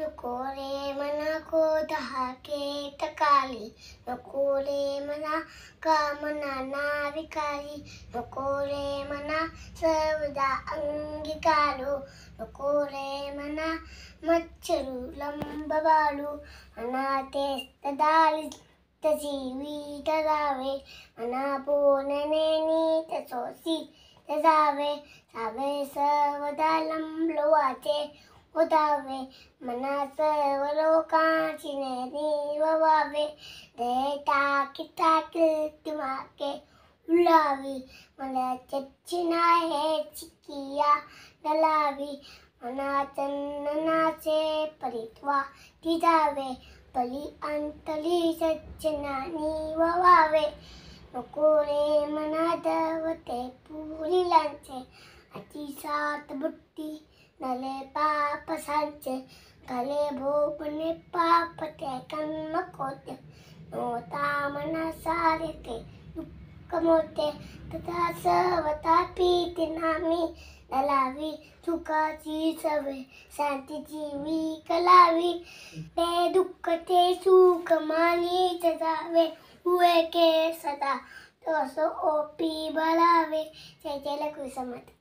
नको रे मना क्रोध हा केतकाली, नको रे मना कामना ना विकारी, नको रे मना सर्वदा अंगीकारो, नको रे मना मच्छरू लंबबाळू, मना ते तदालित जीवी तदावे, मना बोलणे नीत सोसी तजावे, सावे सर्वदा लंबलो वाचे उदावे, मना सर्व लोकांची नेणी व्हावे, देता किता कीर्तिमाके उलावी, मला चच्चिना हे चिकिया डलावी, मना चंदनाचे परित्वा तिजावे, पली अंतली सज्जनानी व्हावे, नको रे मना दवते पुरीलांचे, अतिसात बुट्टी नले पाप सांचे, गले भोगणे पाप ते कर्म कोते, नोता मना सारे ते दुःख मोते, तथा सर्वता पीती नामी दलावी, सुखाची सवे शांतीची कलावी, ते दुःख ते सुख मानी जावे, हुए के सदा तो सो ओपी बलावे. जय जय लखुसमत.